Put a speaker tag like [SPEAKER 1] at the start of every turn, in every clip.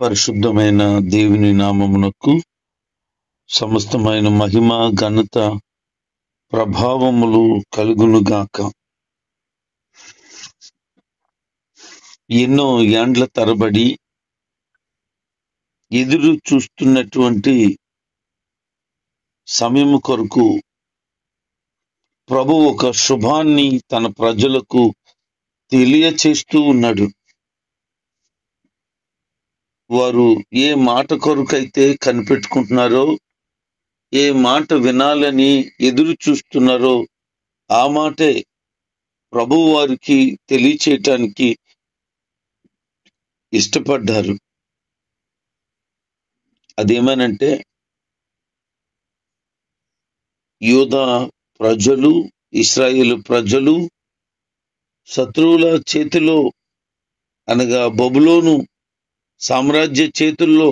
[SPEAKER 1] పరిశుద్ధమైన దేవుని నామమునకు సమస్తమైన మహిమ ఘనత ప్రభావములు కలుగునుగాక. ఎన్నో ఏండ్ల తరబడి ఎదురు చూస్తున్నటువంటి సమయము కొరకు ప్రభు ఒక శుభాన్ని తన ప్రజలకు తెలియచేస్తూ ఉన్నాడు. వారు ఏ మాట కొరకైతే కనిపెట్టుకుంటున్నారో, ఏ మాట వినాలని ఎదురు చూస్తున్నారో ఆ మాటే ప్రభు వారికి తెలియచేయటానికి ఇష్టపడ్డారు. అదేమనంటే, యూదా ప్రజలు, ఇశ్రాయేలు ప్రజలు శత్రువుల చేతిలో అనగా బబులోను సామ్రాజ్య చేతుల్లో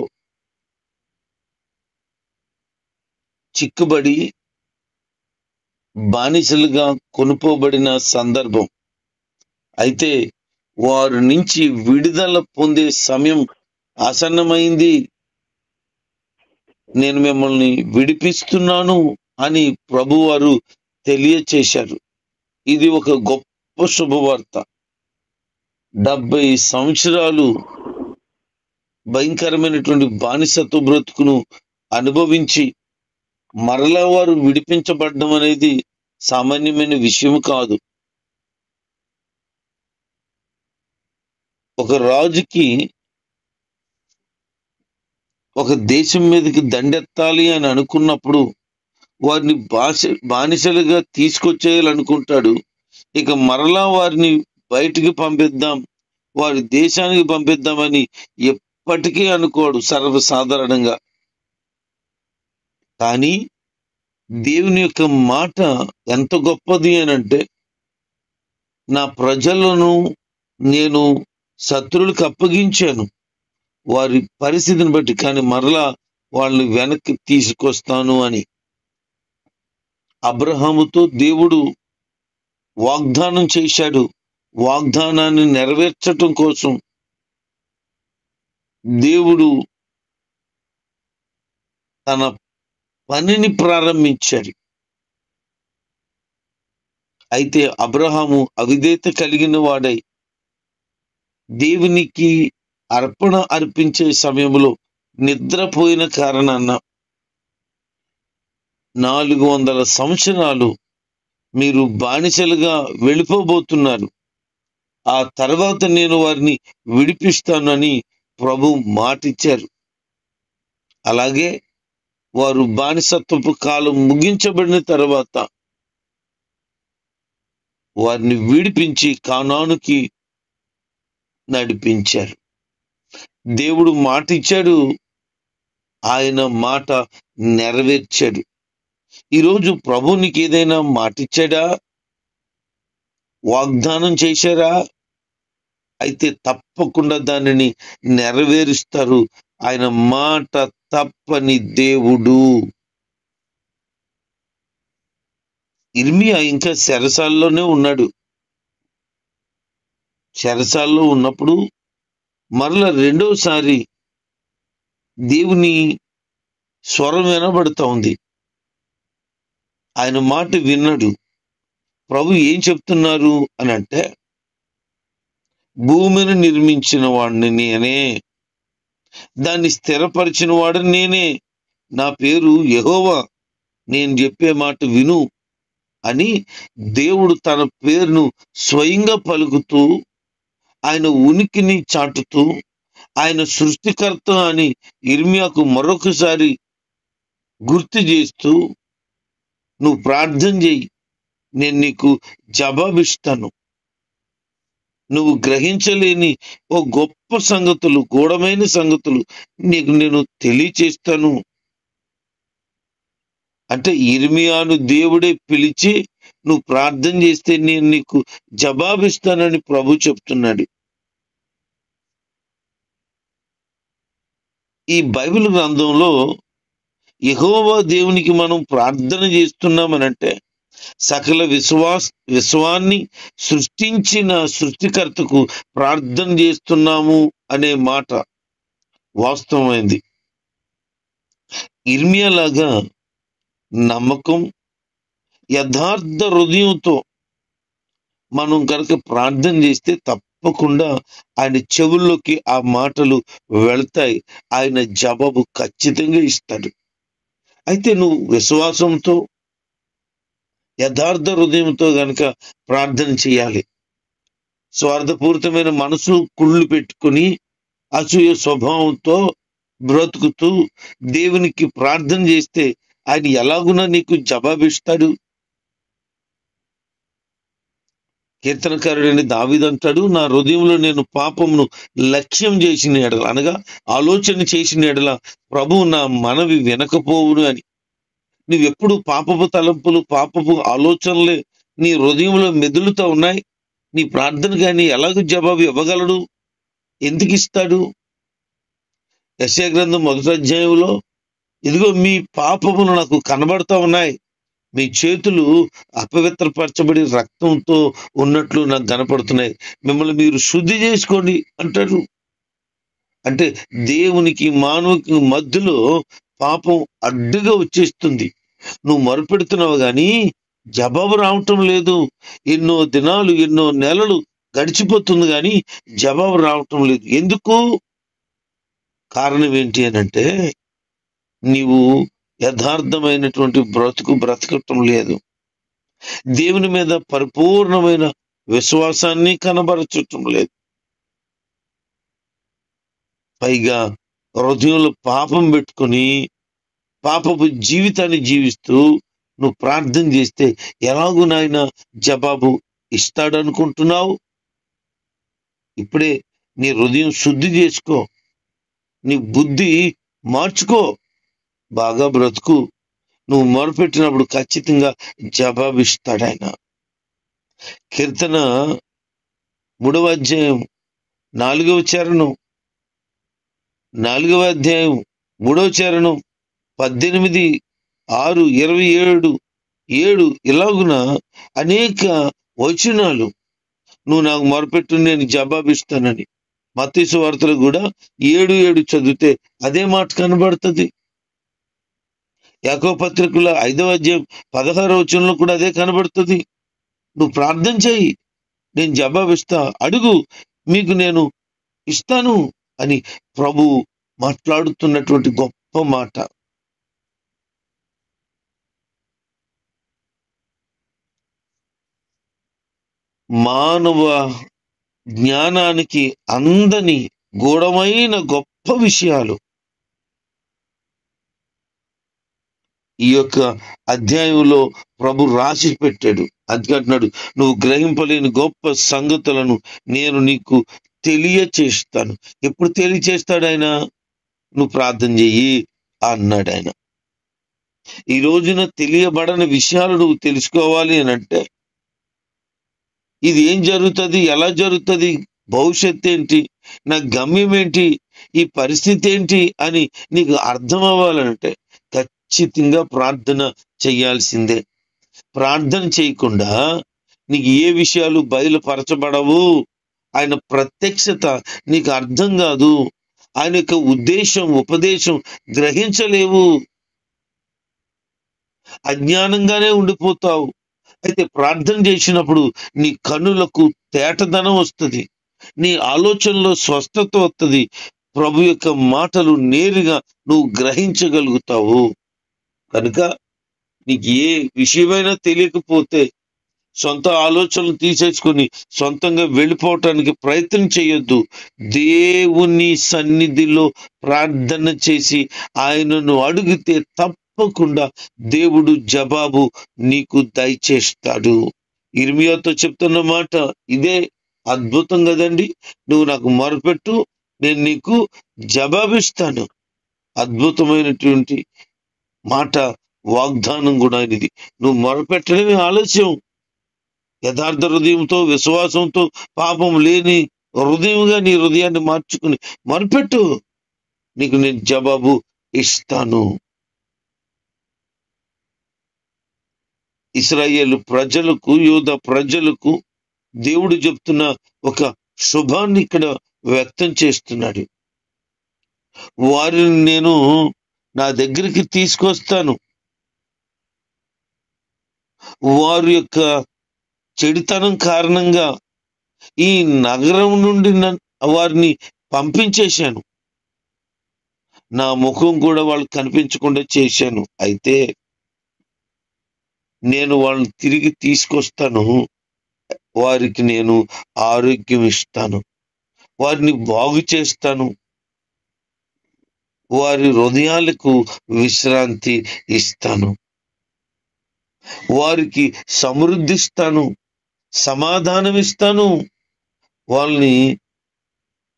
[SPEAKER 1] చిక్కుబడి బానిసలుగా కొనుపోబడిన సందర్భం. అయితే వారి నుంచి విడుదల పొందే సమయం ఆసన్నమైంది, నేను మిమ్మల్ని విడిపిస్తున్నాను అని ప్రభువారు తెలియచేశారు. ఇది ఒక గొప్ప శుభవార్త. 70 సంవత్సరాలు భయంకరమైనటువంటి బానిసత్వ బ్రతుకును అనుభవించి మరలా వారు విడిపించబడడం అనేది సామాన్యమైన విషయం కాదు. ఒక రాజుకి ఒక దేశం మీదకి దండెత్తాలి అని అనుకున్నప్పుడు వారిని బానిసలుగా తీసుకొచ్చేయాలనుకుంటాడు. ఇక మరలా వారిని బయటికి పంపిద్దాం, వారి దేశానికి పంపిద్దామని ఎప్పటికీ అనుకోడు సర్వసాధారణంగా. కానీ దేవుని యొక్క మాట ఎంత గొప్పది అనంటే, నా ప్రజలను నేను శత్రువులకు అప్పగించాను వారి పరిస్థితిని బట్టి, కానీ మరలా వాళ్ళని వెనక్కి తీసుకొస్తాను అని. అబ్రహాముతో దేవుడు వాగ్దానం చేశాడు. వాగ్దానాన్ని నెరవేర్చటం కోసం దేవుడు తన పనిని ప్రారంభించాడు. అయితే అబ్రహాము అవిధేయత కలిగిన వాడై దేవునికి అర్పణ అర్పించే సమయంలో నిద్రపోయిన కారణాన 400 సంవత్సరాలు మీరు బానిసలుగా వెళ్ళిపోబోతున్నారు, ఆ తర్వాత నేను వారిని విడిపిస్తానని ప్రభు మాటిచ్చారు. అలాగే వారు బానిసత్వపు కాలం ముగించబడిన తర్వాత వారిని విడిపించి కానానుకి నడిపించారు. దేవుడు మాట ఇచ్చాడు, ఆయన మాట నెరవేర్చాడు. ఈరోజు ప్రభు నీకు ఏదైనా మాట ఇచ్చాడా, వాగ్దానం చేశారా? అయితే తప్పకుండా దానిని నెరవేరుస్తారు. ఆయన మాట తప్పని దేవుడు. ఇర్మియా ఇంకా చెరసాల్లోనే ఉన్నాడు. చెరసాల్లో ఉన్నప్పుడు మరల రెండోసారి దేవుని స్వరం వినబడుతూ ఉంది. ఆయన మాట విన్నాడు. ప్రభు ఏం చెప్తున్నారు అని అంటే, భూమిని నిర్మించిన వాడిని నేనే, దాన్ని స్థిరపరిచిన వాడిని నేనే, నా పేరు యెహోవా, నేను చెప్పే మాట విను అని దేవుడు తన పేరును స్వయంగా పలుకుతూ, ఆయన ఉనికిని చాటుతూ, ఆయన సృష్టికర్త అని ఇర్మియాకు మరొకసారి గుర్తు చేస్తూ, నువ్వు ప్రార్థన చేయి, నేను నీకు జవాబిస్తాను, నువ్వు గ్రహించలేని ఓ గొప్ప సంగతులు, గూఢమైన సంగతులు నీకు నేను తెలియచేస్తాను అంటే, ఇర్మియాను దేవుడే పిలిచి నువ్వు ప్రార్థన చేస్తే నేను నీకు జవాబిస్తానని ప్రభు చెప్తున్నాడు. ఈ బైబిల్ గ్రంథంలో యెహోవా దేవునికి మనం ప్రార్థన చేస్తున్నామనంటే, సకల విశ్వాన్ని సృష్టించిన సృష్టికర్తకు ప్రార్థన చేస్తున్నాము అనే మాట వాస్తవమైంది. ఇర్మియాలాగా నమ్మకం, యథార్థ హృదయంతో మనం కనుక ప్రార్థన చేస్తే తప్పకుండా ఆయన చెవుల్లోకి ఆ మాటలు వెళ్తాయి. ఆయన జవాబు ఖచ్చితంగా ఇస్తాడు. అయితే నువ్వు విశ్వాసంతో, యథార్థ హృదయంతో గనక ప్రార్థన చేయాలి. స్వార్థపూరితమైన మనసు కుళ్ళు పెట్టుకుని అసూయ స్వభావంతో బ్రతుకుతూ దేవునికి ప్రార్థన చేస్తే ఆయన ఎలాగున్నా నీకు జవాబిస్తాడు. కీర్తనకారుడని దావీదు అంటాడు, నా హృదయంలో నేను పాపమును లక్ష్యం చేసిన ఎడల, అనగా ఆలోచన చేసిన ఎడల ప్రభువు నా మనవి వినకపోవును అని. నువ్వెప్పుడు పాపపు తలంపులు, పాపపు ఆలోచనలే నీ హృదయంలో మెదులుతూ ఉన్నాయి. నీ ప్రార్థన కానీ ఎలాగ జవాబు ఇవ్వగలడు? ఎందుకు ఇస్తాడు? యెషయా గ్రంథం 1వ అధ్యాయంలో, ఇదిగో మీ పాపములు నాకు కనబడతా ఉన్నాయి, మీ చేతులు అపవిత్రపరచబడి రక్తంతో ఉన్నట్లు నాకు కనపడుతున్నాయి, మిమ్మల్ని మీరు శుద్ధి చేసుకోండి అంటాడు. అంటే దేవునికి మానవునికి మధ్యలో పాపం అడ్డుగా వచ్చేస్తుంది. నువ్వు మొరపెడుతున్నావు కానీ జవాబు రావటం లేదు. ఎన్నో దినాలు, ఎన్నో నెలలు గడిచిపోతుంది కానీ జవాబు రావటం లేదు. ఎందుకు? కారణం ఏంటి అనంటే, నీవు యథార్థమైనటువంటి బ్రతకటం లేదు. దేవుని మీద పరిపూర్ణమైన విశ్వాసాన్ని కనబరచటం లేదు. పైగా హృదయంలో పాపం పెట్టుకుని పాపపు జీవితాన్ని జీవిస్తూ నువ్వు ప్రార్థన చేస్తే ఎలాగూ నాయన జవాబు ఇస్తాడనుకుంటున్నావు? ఇప్పుడే నీ హృదయం శుద్ధి చేసుకో, నీ బుద్ధి మార్చుకో, బాగా బ్రతుకు. నువ్వు మొరపెట్టినప్పుడు ఖచ్చితంగా జవాబిస్తాడు ఆయన. కీర్తన 3వ అధ్యాయం 4వ చరణం, 4వ అధ్యాయం 3వ చరణం, 18, 6, 27, 7 ఇలాగున అనేక వచనాలు నువ్వు నాకు మొరపెట్టు నేను జవాబిస్తానని. మత్తయి సువార్తలో కూడా 7:7 చదివితే అదే మాట కనబడుతుంది. యాకోబు పత్రికలో 5వ అధ్యాయం 16వ వచనంలో కూడా అదే కనబడుతుంది. నువ్వు ప్రార్థన చేయి, నేను జవాబిస్తా, అడుగు మీకు నేను ఇస్తాను అని ప్రభు మాట్లాడుతున్నటువంటి గొప్ప మాట. మానవ జ్ఞానానికి అందని గూఢమైన గొప్ప విషయాలు ఈ యొక్క అధ్యాయంలో ప్రభు రాసి పెట్టాడు. అందుకంటున్నాడు, నువ్వు గ్రహింపలేని గొప్ప సంగతులను నేను నీకు తెలియచేస్తాను. ఎప్పుడు తెలియచేస్తాడు ఆయన? నువ్వు ప్రార్థన చెయ్యి అన్నాడు ఆయన. ఈ రోజున తెలియబడని విషయాలు నువ్వు తెలుసుకోవాలి అని అంటే, ఇది ఏం జరుగుతుంది, ఎలా జరుగుతుంది, భవిష్యత్తు ఏంటి, నా గమ్యం ఏంటి, ఈ పరిస్థితి ఏంటి అని నీకు అర్థం అవ్వాలంటే ఖచ్చితంగా ప్రార్థన చేయాల్సిందే. ప్రార్థన చేయకుండా నీకు ఏ విషయాలు బయలుపరచబడవు. ఆయన ప్రత్యక్షత నీకు అర్థం కాదు. ఆయన యొక్క ఉద్దేశం, ఉపదేశం గ్రహించలేవు. అజ్ఞానంగానే ఉండిపోతావు. అయితే ప్రార్థన చేసినప్పుడు నీ కన్నులకు తేటదనం వస్తుంది, నీ ఆలోచనలో స్వస్థత వస్తుంది, ప్రభు యొక్క మాటలు నేరుగా నువ్వు గ్రహించగలుగుతావు. కనుక నీకు ఏ విషయమైనా తెలియకపోతే సొంత ఆలోచనలు తీసేసుకుని సొంతంగా వెళ్ళిపోవటానికి ప్రయత్నం చేయొద్దు. దేవుని సన్నిధిలో ప్రార్థన చేసి ఆయనను అడిగితే తప్పకుండా దేవుడు జవాబు నీకు దయచేస్తాడు. ఇర్మియాతో చెప్తున్న మాట ఇదే. అద్భుతం కదండి. నువ్వు నాకు మొరపెట్టు, నేను నీకు జవాబిస్తాను. అద్భుతమైనటువంటి మాట, వాగ్దానం కూడా ఇది. నువ్వు మొరపెట్టడమే ఆలస్యం. యథార్థ హృదయంతో, విశ్వాసంతో, పాపం లేని హృదయంగా నీ హృదయాన్ని మార్చుకుని మొరపెట్టు, నీకు నేను జవాబు ఇస్తాను. ఇశ్రాయేలు ప్రజలకు, యూద ప్రజలకు దేవుడు చెప్తున్న ఒక శుభాన్ని ఇక్కడ వ్యక్తం చేస్తున్నాడు. వారిని నేను నా దగ్గరికి తీసుకొస్తాను. వారి యొక్క చెడుతనం కారణంగా ఈ నగరం నుండి వారిని పంపించేశాను. నా ముఖం కూడా వాళ్ళకి కనిపించకుండా చేశాను. అయితే నేను వాళ్ళని తిరిగి తీసుకొస్తాను. వారికి నేను ఆరోగ్యం ఇస్తాను. వారిని బాగు చేస్తాను. వారి హృదయాలకు విశ్రాంతి ఇస్తాను. వారికి సమృద్ధి ఇస్తాను, సమాధానం ఇస్తాను, వాళ్ళని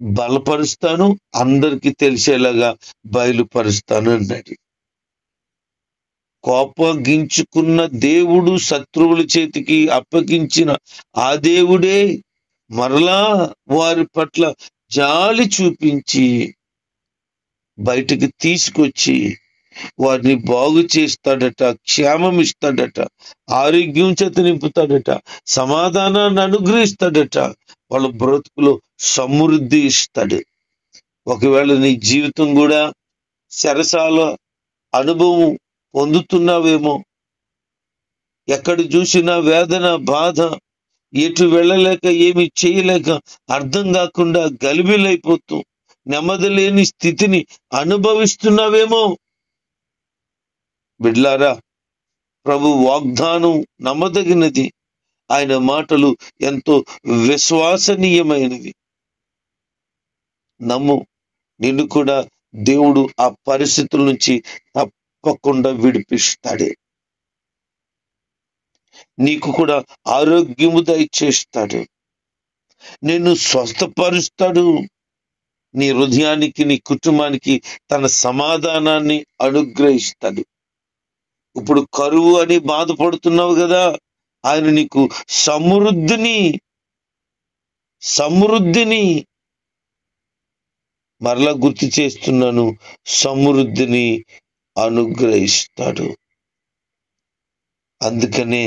[SPEAKER 1] బలపరుస్తాను, అందరికీ తెలిసేలాగా బయలుపరుస్తాను అన్నాడు. కోపగించుకున్న దేవుడు శత్రువుల చేతికి అప్పగించిన ఆ దేవుడే మరలా వారి పట్ల జాలి చూపించి బయటికి తీసుకొచ్చి వారిని బాగు చేస్తాడట, క్షేమం ఇస్తాడట, ఆరోగ్యం చేత నింపుతాడట, సమాధానాన్ని అనుగ్రహిస్తాడట, వాళ్ళ బ్రతుకులో సమృద్ధి ఇస్తాడు. ఒకవేళ నీ జీవితం కూడా చెరసాల అనుభవం పొందుతున్నావేమో, ఎక్కడ చూసినా వేదన, బాధ, ఎటు వెళ్ళలేక ఏమి చేయలేక అర్థం కాకుండా గలిబిలైపోతూ నెమ్మది లేని స్థితిని అనుభవిస్తున్నావేమో. బిడ్లారా, ప్రభు వాగ్దానం నమ్మదగినది. ఆయన మాటలు ఎంతో విశ్వసనీయమైనవి. నమ్ము, నిన్ను కూడా దేవుడు ఆ పరిస్థితుల నుంచి తప్పకుండా విడిపిస్తాడు. నీకు కూడా ఆరోగ్యము దయచేస్తాడు. నిన్ను స్వస్థపరుస్తాడు. నీ హృదయానికి, నీ కుటుంబానికి తన సమాధానాన్ని అనుగ్రహిస్తాడు. ఇప్పుడు కరువు అని బాధపడుతున్నావు కదా, ఆయన నీకు సమృద్ధిని మరలా గుర్తు చేస్తున్నాను, సమృద్ధిని అనుగ్రహిస్తాడు. అందుకనే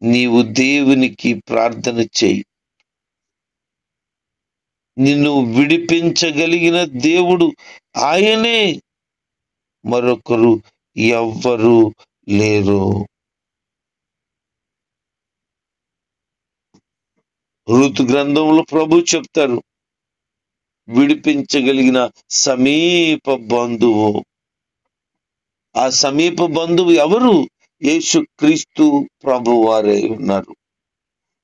[SPEAKER 1] నీవు దేవునికి ప్రార్థన చేయి. నిన్ను విడిపించగలిగిన దేవుడు ఆయనే, మరొకరు ఎవ్వరూ లేరు. ఋతు గ్రంథంలో ప్రభు చెప్తారు, విడిపించగలిగిన సమీప బంధువు. ఆ సమీప బంధువు ఎవరు? యేసుక్రీస్తు ప్రభు వారే ఉన్నారు.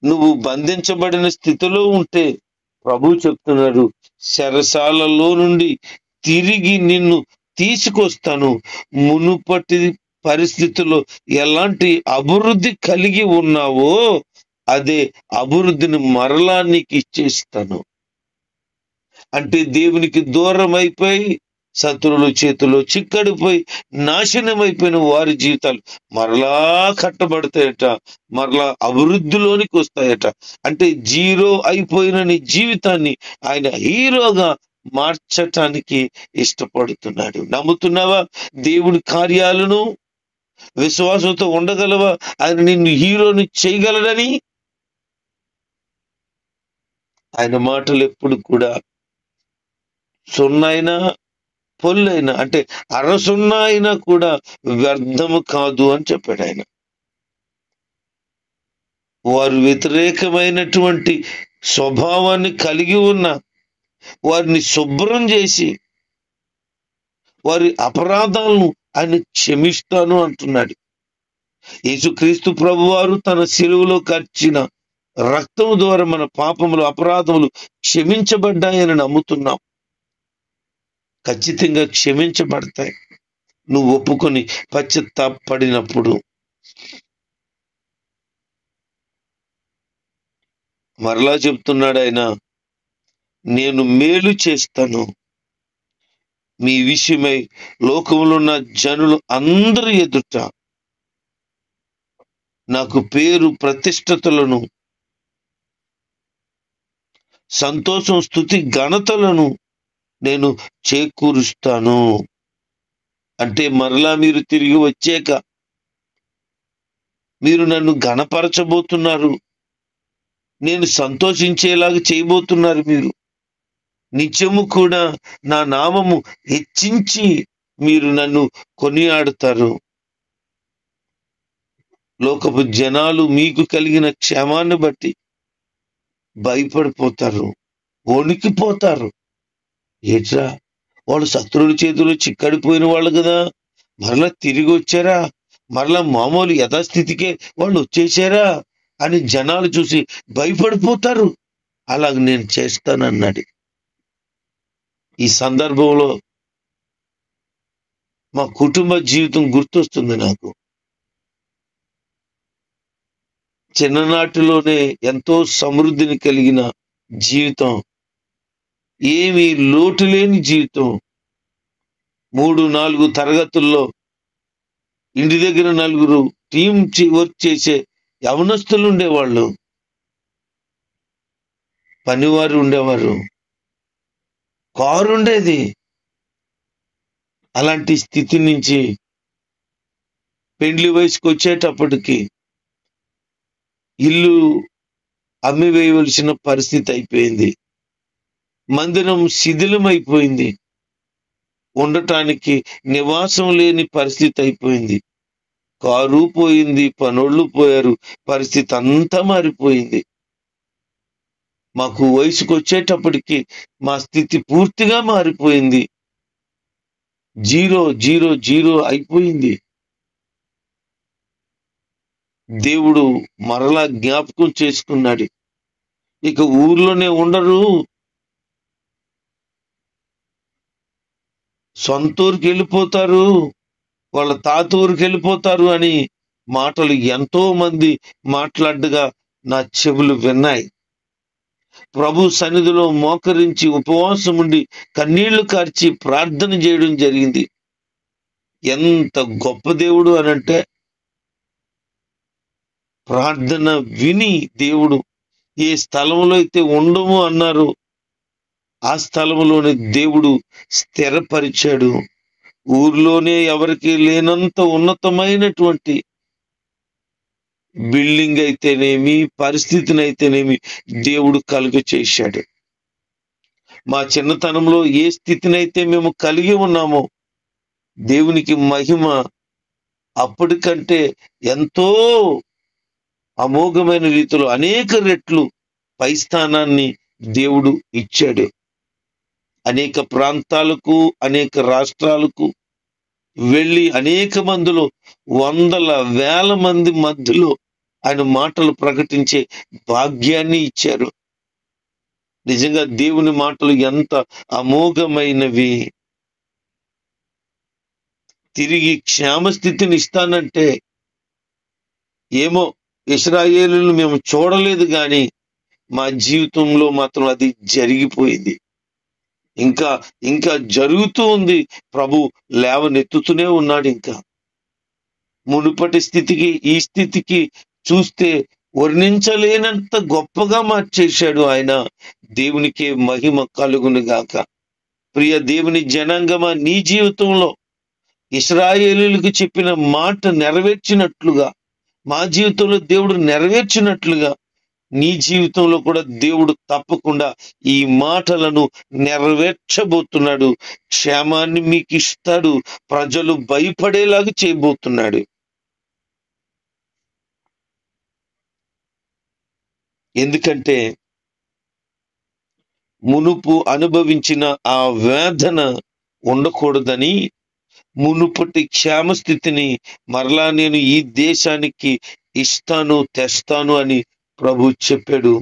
[SPEAKER 1] నువ్వు బంధించబడిన స్థితిలో ఉంటే ప్రభు చెప్తున్నారు, చెరసాలలో నుండి తిరిగి నిన్ను తీసుకొస్తాను. మునుపటి పరిస్థితుల్లో ఎలాంటి అభివృద్ధి కలిగి ఉన్నావో అదే అభివృద్ధిని మరలా నీకు ఇచ్చేస్తాను. అంటే దేవునికి దూరం అయిపోయి శత్రువుల చేతిలో చిక్కడిపోయి నాశనమైపోయిన వారి జీవితాలు మరలా కట్టబడతాయట, మరలా అభివృద్ధిలోనికి వస్తాయట. అంటే జీరో అయిపోయిన నీ జీవితాన్ని ఆయన హీరోగా మార్చటానికి ఇష్టపడుతున్నాడు. నమ్ముతున్నావా దేవుడి కార్యాలను? విశ్వాసంతో ఉండగలవా ఆయన నిన్ను హీరోని చేయగలడని? ఆయన మాటలు ఎప్పుడు కూడా సున్నైనా పొల్లైనా, అంటే అరసున్నా అయినా కూడా వ్యర్థము కాదు అని చెప్పాడు ఆయన. వారు వ్యతిరేకమైనటువంటి స్వభావాన్ని కలిగి ఉన్న వారిని శుభ్రం చేసి వారి అపరాధాలను ఆయన క్షమిస్తాను అంటున్నాడు. యేసుక్రీస్తు ప్రభువారు తన శిలువలో కార్చిన రక్తము ద్వారా మన పాపములు, అపరాధములు క్షమించబడ్డాయని నమ్ముతున్నాం. ఖచ్చితంగా క్షమించబడతాయి నువ్వు ఒప్పుకొని పశ్చాత్తాపడినప్పుడు. మరలా చెప్తున్నాడు ఆయన, నేను మేలు చేస్తాను మీ విషయమై లోకంలో ఉన్న జనులు అందరి ఎదుట నాకు పేరు ప్రతిష్టతలను, సంతోషం, స్తుతి, ఘనతలను నేను చేకూరుస్తాను. అంటే మరలా మీరు తిరిగి వచ్చాక మీరు నన్ను ఘనపరచబోతున్నారు, నేను సంతోషించేలాగా చేయబోతున్నారు. మీరు నిత్యము కూడా నా నామము హెచ్చించి మీరు నన్ను కొనియాడుతారు. లోకపు జనాలు మీకు కలిగిన క్షేమాన్ని బట్టి భయపడిపోతారు, వణికిపోతారు. ఏట్రా, వాళ్ళు శత్రువుల చేతిలో చిక్కడిపోయిన వాళ్ళు కదా, మరలా తిరిగి వచ్చారా, మరలా మామూలు యథాస్థితికే వాళ్ళు వచ్చేసారా అని జనాలు చూసి భయపడిపోతారు. అలాగ నేను చేస్తానన్నాడు. ఈ సందర్భంలో మా కుటుంబ జీవితం గుర్తొస్తుంది నాకు. చిన్ననాటిలోనే ఎంతో సమృద్ధిని కలిగిన జీవితం, ఏమీ లోటు లేని జీవితం. 3-4 తరగతుల్లో ఇంటి దగ్గర 4 టీం వర్క్ చేసే యవనస్తులు ఉండేవాళ్ళు, పనివారు ఉండేవారు, కారు ఉండేది. అలాంటి స్థితి నుంచి పెండ్లి వయసుకు వచ్చేటప్పటికి ఇల్లు అమ్మివేయవలసిన పరిస్థితి అయిపోయింది. మందిరం శిథిలమైపోయింది. ఉండటానికి నివాసం లేని పరిస్థితి అయిపోయింది. కారు పోయింది, పనోళ్ళు పోయారు, పరిస్థితి అంతా మారిపోయింది. మాకు వయసుకు వచ్చేటప్పటికి మా స్థితి పూర్తిగా మారిపోయింది. 0 అయిపోయింది. దేవుడు మరలా జ్ఞాపకం చేసుకున్నాడు. ఇక ఊర్లోనే ఉండరు, సొంత ఊరికి వెళ్ళిపోతారు, వాళ్ళ తాత ఊరికి వెళ్ళిపోతారు అని మాటలు ఎంతో మంది మాట్లాడగా నా చెవులు విన్నాయి. ప్రభు సన్నిధిలో మోకరించి ఉపవాసం ఉండి కన్నీళ్లు కార్చి ప్రార్థన చేయడం జరిగింది. ఎంత గొప్ప దేవుడు అనంటే, ప్రార్థన విని దేవుడు ఏ స్థలంలో అయితే ఉండము అన్నారు ఆ స్థలంలోనే దేవుడు స్థిరపరిచాడు. ఊర్లోనే ఎవరికి లేనంత ఉన్నతమైనటువంటి బిల్డింగ్ అయితేనేమి, పరిస్థితిని అయితేనేమి దేవుడు కలుగ చేశాడు. మా చిన్నతనంలో ఏ స్థితినైతే మేము కలిగి ఉన్నామో దేవునికి మహిమ అప్పటికంటే ఎంతో అమోఘమైన రీతిలో అనేక రెట్లు పై స్థానాన్ని దేవుడు ఇచ్చాడు. అనేక ప్రాంతాలకు, అనేక రాష్ట్రాలకు వెళ్ళి అనేక మందిలో, వందల వేల మంది మధ్యలో ఆయన మాటలు ప్రకటించే భాగ్యాన్ని ఇచ్చారు. నిజంగా దేవుని మాటలు ఎంత అమోఘమైనవి. తిరిగి క్షేమస్థితిని ఇస్తానంటే ఏమో ఇశ్రాయేలును మేము చూడలేదు, కానీ మా జీవితంలో మాత్రం అది జరిగిపోయింది. ఇంకా ఇంకా జరుగుతూ ఉంది. ప్రభు లేవనెత్తుతూనే ఉన్నాడు. ఇంకా మునుపటి స్థితికి ఈ స్థితికి చూస్తే వర్ణించలేనంత గొప్పగా మార్చేశాడు ఆయన. దేవునికే మహిమ కలుగును గాక. ప్రియ దేవుని జనాంగమా, నీ జీవితంలో ఇశ్రాయేలీయులకు చెప్పిన మాట నెరవేర్చినట్లుగా, మా జీవితంలో దేవుడు నెరవేర్చినట్లుగా నీ జీవితంలో కూడా దేవుడు తప్పకుండా ఈ మాటలను నెరవేర్చబోతున్నాడు. క్షేమాన్ని మీకు ఇస్తాడు. ప్రజలు భయపడేలాగా చేయబోతున్నాడు. ఎందుకంటే మునుపు అనుభవించిన ఆ వేదన ఉండకూడదని, మునుపటి క్షేమస్థితిని మరలా నేను ఈ దేశానికి ఇస్తాను, తెస్తాను అని ప్రభు చెప్పాడు.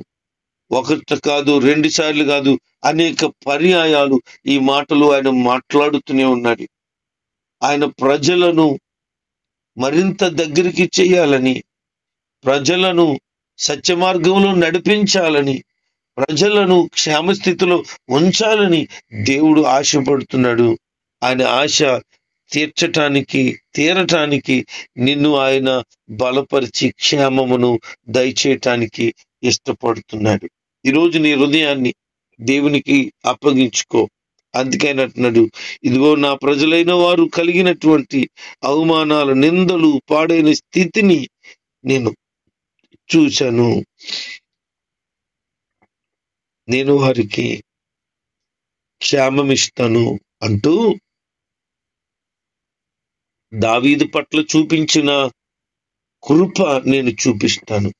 [SPEAKER 1] ఒకటి కాదు, 2 సార్లు కాదు, అనేక పర్యాయాలు ఈ మాటలు ఆయన మాట్లాడుతూనే ఉన్నాడు. ఆయన ప్రజలను మరింత దగ్గరికి చేయాలని, ప్రజలను సత్య మార్గంలో నడిపించాలని, ప్రజలను క్షేమస్థితిలో ఉంచాలని దేవుడు ఆశపడుతున్నాడు. ఆయన ఆశ తీరటానికి నిన్ను ఆయన బలపరిచి క్షేమమును దయచేయటానికి ఇష్టపడుతున్నాడు. ఈరోజు నీ హృదయాన్ని దేవునికి అప్పగించుకో. అందుకని అంటున్నాడు, ఇదిగో నా ప్రజలైన వారు కలిగినటువంటి అవమానాలు, నిందలు, పాడైన స్థితిని నేను చూశాను. నేను వారికి క్షేమమిస్తాను అంటూ దావీదు పట్ల చూపించిన కృప నేను చూపిస్తాను.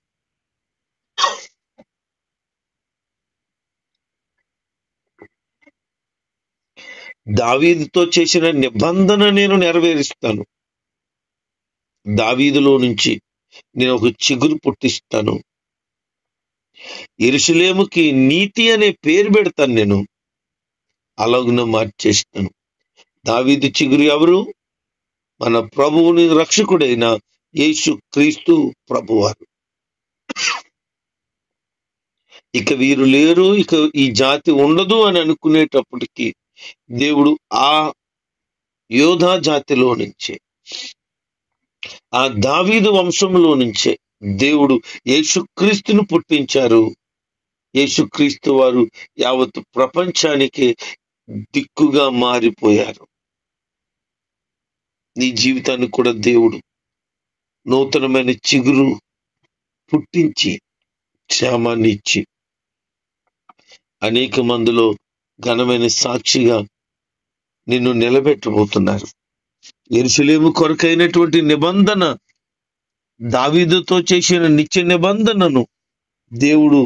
[SPEAKER 1] దావీదుతో చేసిన నిబంధన నేను నెరవేరుస్తాను. దావీదులో నుంచి నేను ఒక చిగురు పుట్టిస్తాను. యెరూషలేముకి నీతి అనే పేరు పెడతాను. నేను అలాగున మార్చేస్తాను. దావీదు చిగురు ఎవరు? మన ప్రభువుని రక్షకుడైన యేసు క్రీస్తు ప్రభువారు. ఇక వీరు లేరు, ఇక ఈ జాతి ఉండదు అని అనుకునేటప్పటికీ దేవుడు ఆ యోధా జాతిలో నుంచే, ఆ దావీదు వంశంలో నుంచే దేవుడు యేసుక్రీస్తును పుట్టించారు. యేసుక్రీస్తు వారు యావత్ ప్రపంచానికి దిక్కుగా మారిపోయారు. నీ జీవితాన్ని కూడా దేవుడు నూతనమైన చిగురు పుట్టించి క్షేమాన్ని ఇచ్చి అనేక మందిలో ఘనమైన సాక్షిగా నిన్ను నిలబెట్టబోతున్నారు. యెరూషలేము కొరకైనటువంటి నిబంధన, దావీదుతో చేసిన నిత్య నిబంధనను దేవుడు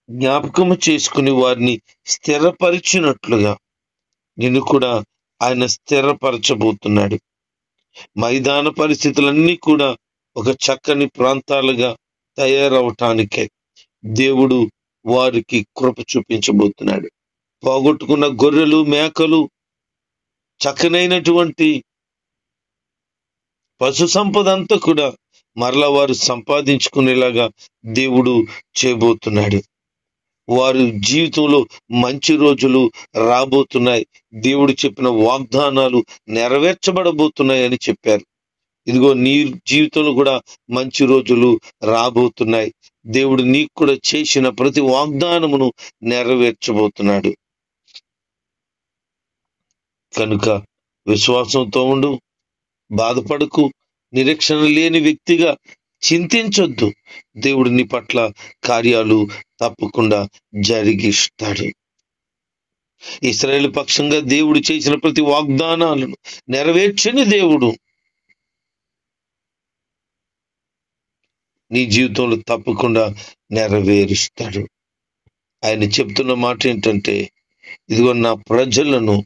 [SPEAKER 1] జ్ఞాపకము చేసుకుని వారిని స్థిరపరిచినట్లుగా నిన్ను కూడా ఆయన స్థిరపరచబోతున్నాడు. మైదాన పరిస్థితులన్నీ కూడా ఒక చక్కని ప్రాంతాలుగా తయారవటానికే దేవుడు వారికి కృప చూపించబోతున్నాడు. పోగొట్టుకున్న గొర్రెలు, మేకలు, చక్కనైనటువంటి పశు సంపద అంతా కూడా మరలా వారు సంపాదించుకునేలాగా దేవుడు చేయబోతున్నాడు. వారి జీవితంలో మంచి రోజులు రాబోతున్నాయి. దేవుడు చెప్పిన వాగ్దానాలు నెరవేర్చబడబోతున్నాయి అని చెప్పారు. ఇదిగో నీ జీవితంలో కూడా మంచి రోజులు రాబోతున్నాయి. దేవుడు నీకు కూడా చేసిన ప్రతి వాగ్దానమును నెరవేర్చబోతున్నాడు. కనుక విశ్వాసంతో ఉండు, బాధపడకు, నిరీక్షణ లేని వ్యక్తిగా చింతించొద్దు. దేవుడు నీ పట్ల కార్యాలు తప్పకుండా జరిగిస్తాడు. ఇశ్రాయేలు పక్షంగా దేవుడు చేసిన ప్రతి వాగ్దానాలను నెరవేర్చని దేవుడు నీ జీవితంలో తప్పకుండా నెరవేరుస్తాడు. ఆయన చెప్తున్న మాట ఏంటంటే, ఇదిగో నా ప్రజలను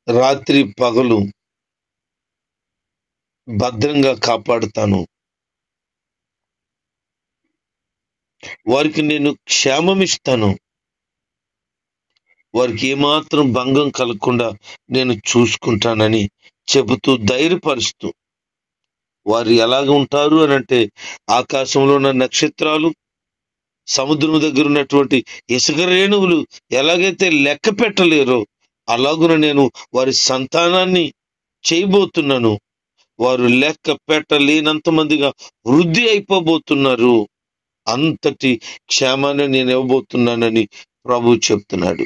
[SPEAKER 1] రాత్రి పగలు భద్రంగా కాపాడుతాను. వారికి నేను క్షేమమిస్తాను. వారికి ఏమాత్రం భంగం కలగకుండా నేను చూసుకుంటానని చెబుతూ ధైర్యపరుస్తూ, వారు ఎలాగ ఉంటారు అని అంటే, ఆకాశంలో ఉన్న నక్షత్రాలు, సముద్రం దగ్గర ఉన్నటువంటి ఇసుక రేణువులు ఎలాగైతే లెక్క పెట్టలేరో అలాగున నేను వారి సంతానాన్ని చేయబోతున్నాను. వారు లెక్క పెట్టలేనంత మందిగా వృద్ధి అయిపోబోతున్నారు. అంతటి క్షేమాన్ని నేను ఇవ్వబోతున్నానని ప్రభు చెప్తున్నాడు.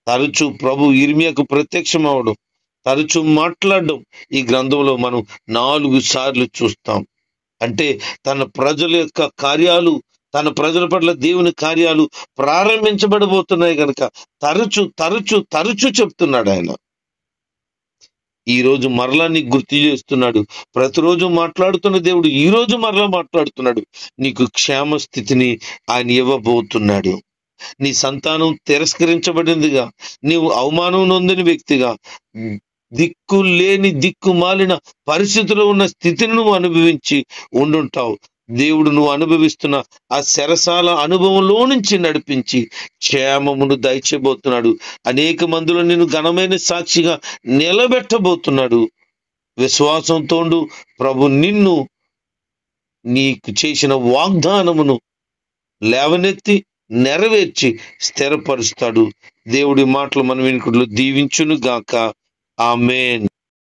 [SPEAKER 1] తరచూ ప్రభు ఇర్మియాకు ప్రత్యక్షం అవడం, తరచూ మాట్లాడడం ఈ గ్రంథంలో మనం 4 సార్లు చూస్తాం. అంటే తన ప్రజల యొక్క కార్యాలు, తన ప్రజల పట్ల దేవుని కార్యాలు ప్రారంభించబడబోతున్నాయి కనుక తరచు తరచు తరచు చెప్తున్నాడు ఆయన. ఈ రోజు మరలా నీకు గుర్తు చేస్తున్నాడు. ప్రతిరోజు మాట్లాడుతున్న దేవుడు ఈ రోజు మరలా మాట్లాడుతున్నాడు. నీకు క్షేమ స్థితిని ఆయన ఇవ్వబోతున్నాడు. నీ సంతానం తిరస్కరించబడిందిగా, నీవు అవమానం నొందిన వ్యక్తిగా, దిక్కు లేని దిక్కుమాలిన పరిస్థితిలో ఉన్న స్థితిని నువ్వు అనుభవించి ఉండుంటావు. దేవుడు నువ్వు అనుభవిస్తున్న ఆ శరసాల అనుభవంలో నుంచి నడిపించి క్షేమమును దయచేయబోతున్నాడు. అనేక మందిలో నేను ఘనమైన సాక్షిగా నిలబెట్టబోతున్నాడు. విశ్వాసంతో ప్రభు నిన్ను నీకు చేసిన వాగ్దానమును లేవనెత్తి నెరవేర్చి స్థిరపరుస్తాడు. దేవుడి మాటలు మన వెనుకలో దీవించును గాక. ఆమేన్.